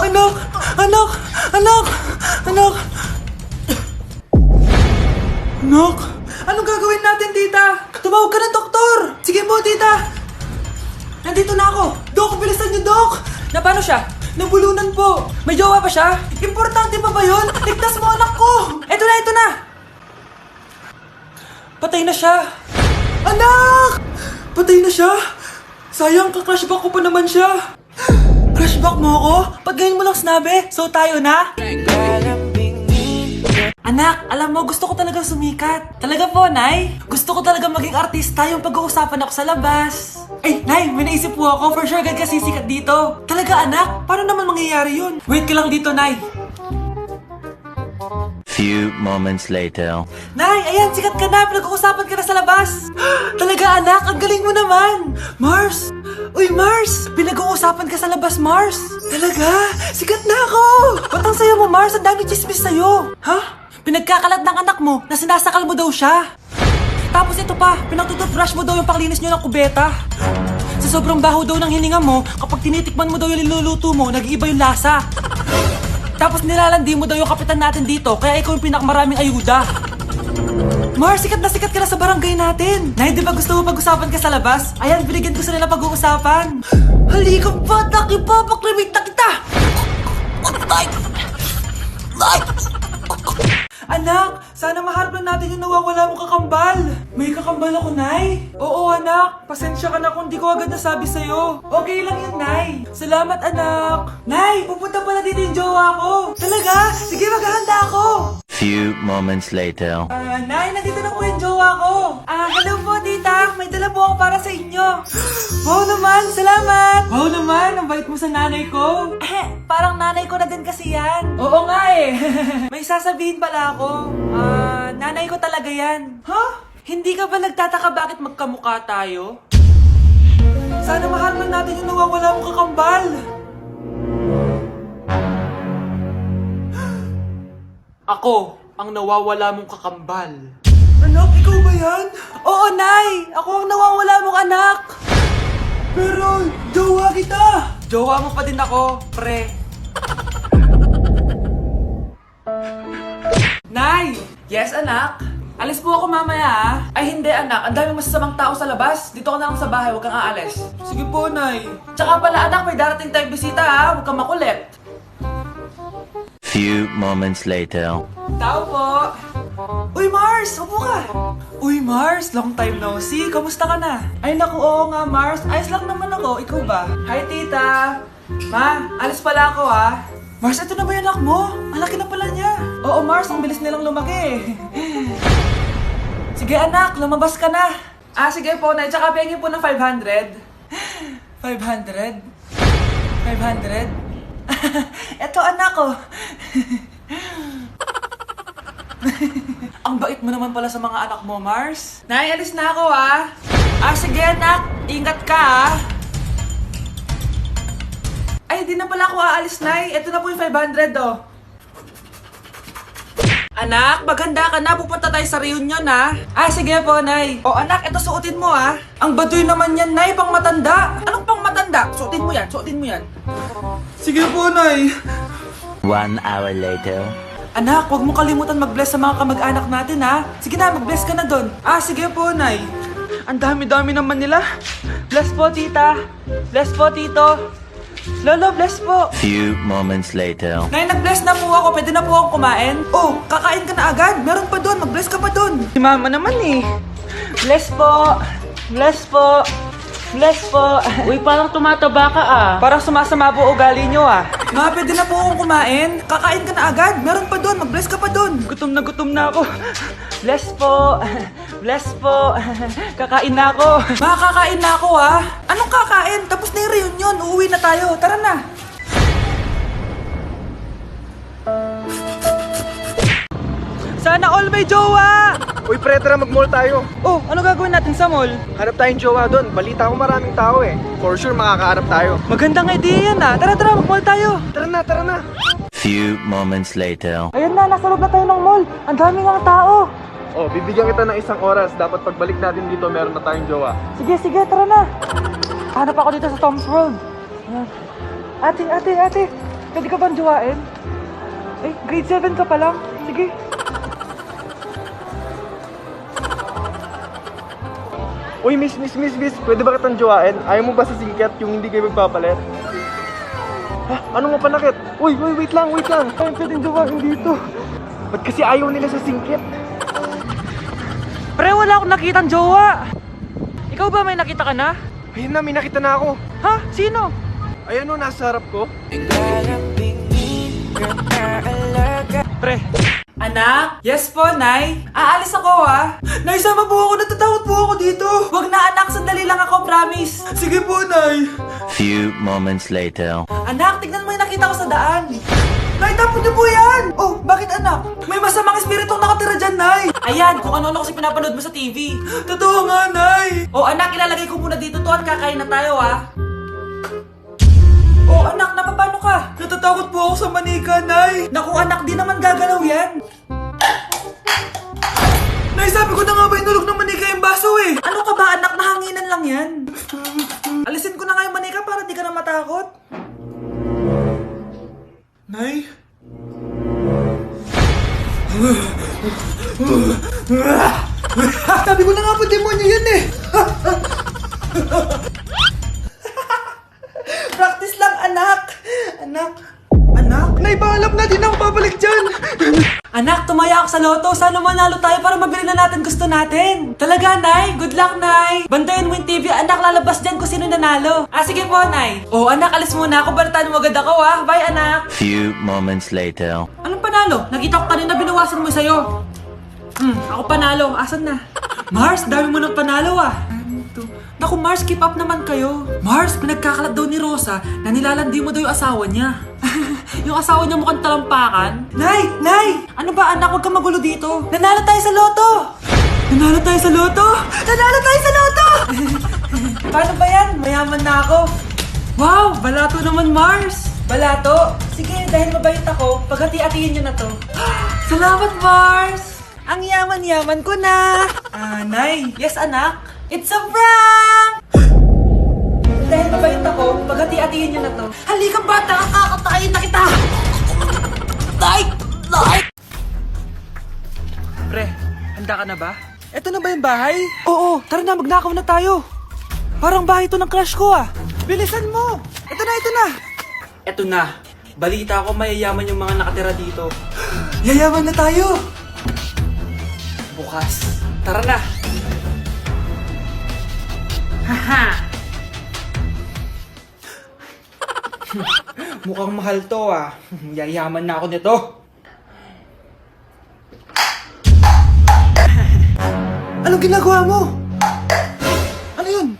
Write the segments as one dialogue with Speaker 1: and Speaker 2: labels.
Speaker 1: Anak! Anak! Anak! Anak! Anak! Anong gagawin natin, tita? Tumawag ka ng doktor! Sige po, tita! Nandito na ako! Dok, bilisan niyo, Dok! Na paano siya? Nabulunan po! May jowa pa siya? Importante pa ba yun? Ligtas mo anak ko! Ito na, ito na! Patay na siya! Anak! Patay na siya? Sayang, ka-crushback ko pa naman siya! Crushback mo ako? Pag ngayon mo lang sinabi, so tayo na? Anak, alam mo, gusto ko talagang sumikat. Talaga po, Nay. Gusto ko talagang maging artista yung pag-uusapan ako sa labas. Ay, Nay, may naisip po ako. For sure, agad ka sisikat dito. Talaga, anak? Paano naman mangyayari yun? Wait ka lang dito, Nay.
Speaker 2: Few moments later.
Speaker 1: Nay, ayan, sikat ka na. Pinag-uusapan ka na sa labas. Talaga, anak? Ang galing mo naman. Mars! Uy, Mars! Pinag-uusapan ka sa labas, Mars. Talaga? Sikat na ako! Ba't ang sayo mo, Mars? Ang dami chismis sa'yo. Ha? Pinagkakalat ng anak mo na sinasakal mo daw siya. Tapos ito pa, pinagtututbrush mo daw yung panglinis nyo ng kubeta. Sa sobrang baho daw ng hininga mo, kapag tinitikman mo daw yung niluluto mo, nag-iiba yung lasa. Tapos nilalandi mo daw yung kapitan natin dito, kaya ikaw yung pinakamaraming ayuda. Mars, sikat ka na sa barangay natin. Nay, di ba gusto mo pag-usapan ka sa labas? Ayan, binigyan ko sila ng pag-uusapan. Halika pa, paklimit na kita! Anak, sana maharap lang natin yung nawawala mong kakambal. May kakambal ako, Nay. Oo, anak. Pasensya ka na kung di ko agad nasabi sa'yo. Okay lang yun, Nay. Salamat, anak. Nay, pupunta pala dito yung jowa ko. Talaga? Sige, maghahanda ako.
Speaker 2: Few moments later.
Speaker 1: Nay, nandito na po yung jowa ko. Hello po, tita. May dala po ako para sa inyo. Wow naman, salamat. Wow naman, ang bait mo sa nanay ko. Parang nanay ko na din kasi yan. Oo nga eh. May sasabihin pala ako. Nanay ko talaga yan. Ha? Hindi ka ba nagtataka bakit magkamukha tayo? Sana mahal lang natin yung nawawala mong kakambal. Ako, ang nawawala mong kakambal. Anak, ikaw ba yan? Oo, Nay! Ako ang nawawala mong anak! Pero, jowa kita! Jowa mo pa din ako, pre. Nay! Yes, anak? Alis po ako mamaya, ah. Ay, hindi, anak. Ang daming masasamang tao sa labas. Dito ka na lang sa bahay. Huwag kang aalis. Sige po, Nay. Tsaka pala, anak, may darating tayong bisita, ha? Huwag kang makulit.
Speaker 2: Few moments later.
Speaker 1: Tao po. Uy, Mars! Upo ka! Uy, Mars! Long time no see. Kamusta ka na? Ay, naku, oo nga, Mars. Ayos lang naman ako. Ikaw ba? Hi, tita! Ma, alis pala ako, ha? Mars, ito na ba yung anak mo? Ang laki na pala niya. Oo, Mars. Ang bilis nilang lumaki. Sige, anak. Lumabas ka na. Sige po, Nay. Tsaka pengin po ng 500. 500? 500? Eto, anak ko. Ang bait mo naman pala sa mga anak mo, Mars. Nay, alis na ako, ha? Sige, anak. Ingat ka, ha? Ay, di na pala ako aalis, Nay. Ito na po yung 500, oh. Anak, maghanda ka na. Pupunta tayo sa reunion, ha? Sige po, Nay. Anak, ito suotin mo, ha? Ang baduy naman yan, Nay. Pang matanda. Anong pang matanda? Suotin mo yan, suotin mo yan. Sige po, Nay.
Speaker 2: 1 hour later.
Speaker 1: Anak, huwag mo kalimutan mag-bless sa mga kamag-anak natin, ha? Sige na, mag-bless ka na doon. Sige po, Nay. Ang dami-dami naman nila. Bless po, tita. Bless po, tito. Lolo, bless po.
Speaker 2: Few moments later.
Speaker 1: Nay, nag-bless na po ako. Pwede na po akong kumain. Kakain ka na agad. Meron pa doon. Mag-bless ka pa doon. Si mama naman eh. Bless po. Bless po. Bless po.
Speaker 3: Uy, parang tumataba ka ah.
Speaker 1: Parang sumasama po ugali nyo ah. Ma, pwede na po akong kumain. Kakain ka na agad. Meron pa doon. Mag-bless ka pa doon. Gutom na ako. Bless po. Bless po. Kakain na ako. Ma, kakain na ako ah. Anong kakain? Tapos na yung reunion. Uuwi na tayo. Tara na. Sana all may jowa!
Speaker 4: Uy, pre, tara mag-mall tayo.
Speaker 1: Ano gagawin natin sa mall?
Speaker 4: Hanap tayong jowa doon. Balita ko maraming tao eh. For sure, makakahanap tayo.
Speaker 1: Magandang idea yan ah. Tara, mag-mall tayo.
Speaker 4: Tara na.
Speaker 2: Few moments later.
Speaker 1: Ayan na, nasa loob na tayo ng mall. Ang daming ang tao.
Speaker 4: Bibigyan kita ng 1 oras. Dapat pagbalik natin dito, meron na tayong jowa.
Speaker 1: Sige, tara na. Hanap ako dito sa Tom's World. Ayan. Ate. Pwede ka bang jowain? Ay, grade 7 ka pa lang. Sige.
Speaker 4: Uy, miss, pwede ba kitang jowain? Ayaw mo ba sa singket yung hindi kayo magpapalit? Ha? Ano nga panakit? Uy, wait lang. Ayaw pwedeng jowain dito. Ba't kasi ayaw nila sa singket?
Speaker 1: Pre, wala akong nakitang jowa. Ikaw ba may nakita ka na?
Speaker 4: Ayun na, may nakita na ako.
Speaker 1: Ha? Sino?
Speaker 4: Ayan o, nasa harap ko.
Speaker 1: Pre. Anak? Yes po, Nay. Aalis ako, ha? Nay, sama po ako. Natatakot po ako dito. Wag na, anak. Sandali lang ako, promise. Sige po, Nay.
Speaker 2: Few moments later.
Speaker 1: Anak, tignan mo yung nakita ko sa daan. Nay, tapon niyo po yan! Oh, bakit anak? May masamang espiritong nakatira dyan, Nay! Ayan, kung ano-ano kasi pinapanood mo sa TV. Totoo nga, Nay! Oh, anak, ilalagay ko muna dito to at kakain na tayo, ha? Oh, anak, napapano ka? Natatakot po ako sa manika, Nay! Naku, anak, di naman gagalaw yan! Nay, sabi ko na nga ba inulog ng manika yung baso, eh! Ano ka ba, anak? Nahanginan lang yan! Alisin ko na nga yung manika para di ka na matakot. Nay? Sabi ko na nga po, demonyo yan eh! Practice lang, anak! Anak? Nay, paalam na, di na ako babalik dyan! Anak, tumaya ako sa loto. Sana manalo tayo para mabili na natin gusto natin. Talaga, Nay? Good luck, Nay! Bantayan mo yung TV, anak, lalabas dyan kung sino nanalo. Ah, sige po, Nay. Oh, anak, alis muna ako. Balitaan mo agad ako, ha? Bye, anak!
Speaker 2: Few moments later.
Speaker 1: Anong panalo? Nakita ko kanina binawasan mo sa'yo. Ako panalo. Asan na? Mars, dami mo ng panalo ah. Naku Mars, keep up naman kayo. Mars, pinagkakalat daw ni Rosa na nilalandi mo daw yung asawa niya. Yung asawa niya mukhang talampakan. Nay! Ano ba anak? Huwag kang magulo dito. Nanalo tayo sa loto! Nanalo tayo sa loto! Paano ba yan? Mayaman na ako. Wow! Balato naman, Mars! Balato? Sige, dahil mabait ako, paghati-hatiin niyo na to. Salamat, Mars! Ang yaman-yaman ko na! Nay! Yes, anak? It's a prank! Dahil mabait ako, paghati-hatiin niyo na to. Halika bata! Kakatayin na kita! Tay! Pre, handa ka na ba? Eto na ba yung bahay? Oo, tara na, magnakaw na tayo. Parang bahay to ng crush ko ah. Bilisan mo! Ito na! Eto na. Balita ko mayayaman yung mga nakatira dito. Yayaman na tayo! Bukas. Tara na! Haha! Mukhang mahal to ah. Yayaman na ako nito. Anong ginagawa mo? Ano yun?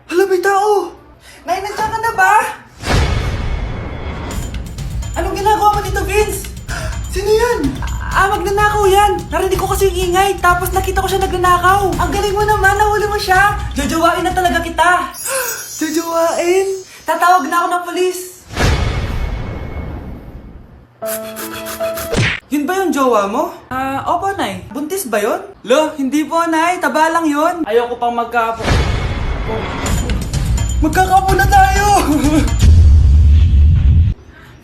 Speaker 1: Hala, may tao! Nay, nandiyan ka na ba? Anong ginagawa mo dito, Vince? Sino yan? Magnanakaw yan. Narinig ko kasi yung ingay, tapos nakita ko siya nagnanakaw. Ang galing mo naman, nahuli mo siya. Jojowain na talaga kita. Jojowain? Tatawag na ako ng polis. Yun ba yung jowa mo? Opo, Nay. Buntis ba yun? Lo, hindi po, Nay. Taba lang yun. Ayoko pang magkapo. Magkakapo na tayo!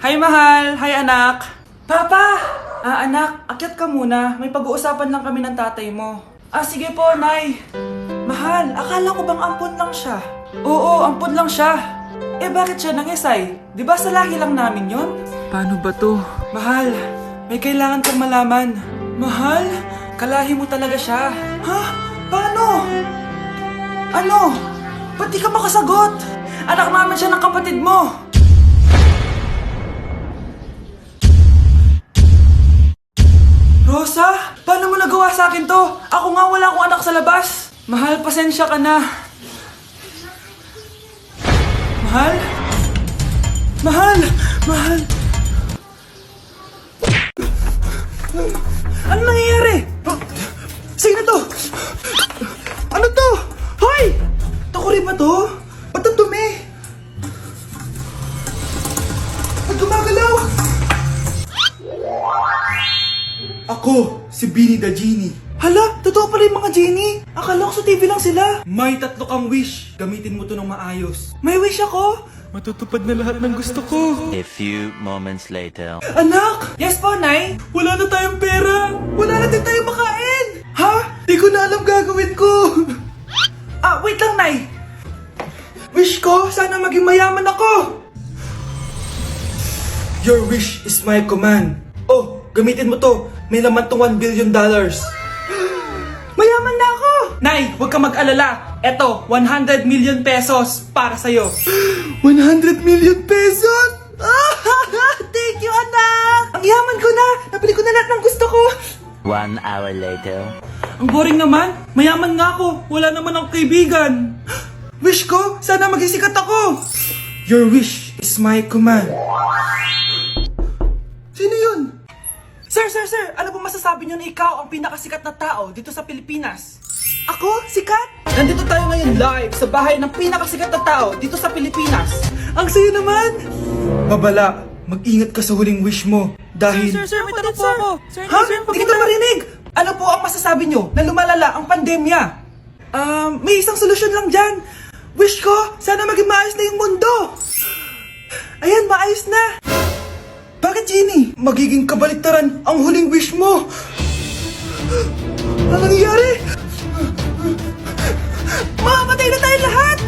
Speaker 1: Hi, mahal. Hi, anak. Papa! Anak, akyat ka muna. May pag-uusapan lang kami ng tatay mo. Sige po, Nay. Mahal, akala ko bang ampun lang siya? Oo, ampun lang siya. Bakit siya nangisay? Di ba sa lahi lang namin yon? Paano ba to? Mahal, may kailangan kang malaman. Mahal, kalahi mo talaga siya. Ha? Paano? Ano? Ba't di ka makasagot? Anak naman siya ng kapatid mo. Rosa, paano mo nagawa sa akin to? Ako nga wala akong anak sa labas. Mahal, pasensya ka na. Mahal? Ano nangyayari? Sino to? Ano to? Hoy! Takuri ba to? Ba't ang dumi? Ba't gumagalaw? Ako, si Beanie the Genie. Hala, totoo totoo pala yung mga genie. Akala ko sa TV lang sila. May 3 kang wish. Gamitin mo to ng maayos. May wish ako? Matutupad na lahat ng gusto ko.
Speaker 2: A few moments later.
Speaker 1: Anak! Yes po, Nay? Wala na tayong pera. Wala na din tayong makain. Ha? Di ko na alam gagawin ko. Wait lang, Nay. Wish ko, sana maging mayaman ako. Your wish is my command. Oh, gamitin mo to. May laman tong $1 billion. Mayaman na ako! Nay, huwag ka mag-alala. Eto, 100 million pesos para sa'yo. 100 million pesos? Thank you, anak! Ang yaman ko na! Nabili ko na lahat ng gusto ko.
Speaker 2: 1 hour later.
Speaker 1: Ang boring naman. Mayaman nga ako. Wala naman akong kaibigan. Wish ko, sana maging sikat ako. Your wish is my command. Sino yun? Sir! Ano po masasabi niyo na ikaw ang pinakasikat na tao dito sa Pilipinas? Ako? Sikat? Nandito tayo ngayon live sa bahay ng pinakasikat na tao dito sa Pilipinas. Ang sayo naman! Babala, mag-ingat ka sa huling wish mo dahil...
Speaker 3: Sir, may tanong po ako. Sir,
Speaker 1: Ha? Hindi kita marinig! Ano po ang masasabi nyo na lumalala ang pandemya? May isang solusyon lang dyan. Wish ko, sana maging maayos na yung mundo. Ayan, maayos na. Bakit, Genie? Magiging kabaliktaran ang huling wish mo. Ano nangyayari? Mamamatay na tayo lahat!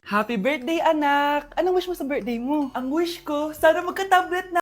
Speaker 1: Happy birthday, anak! Anong wish mo sa birthday mo? Ang wish ko, sana magka-tablet na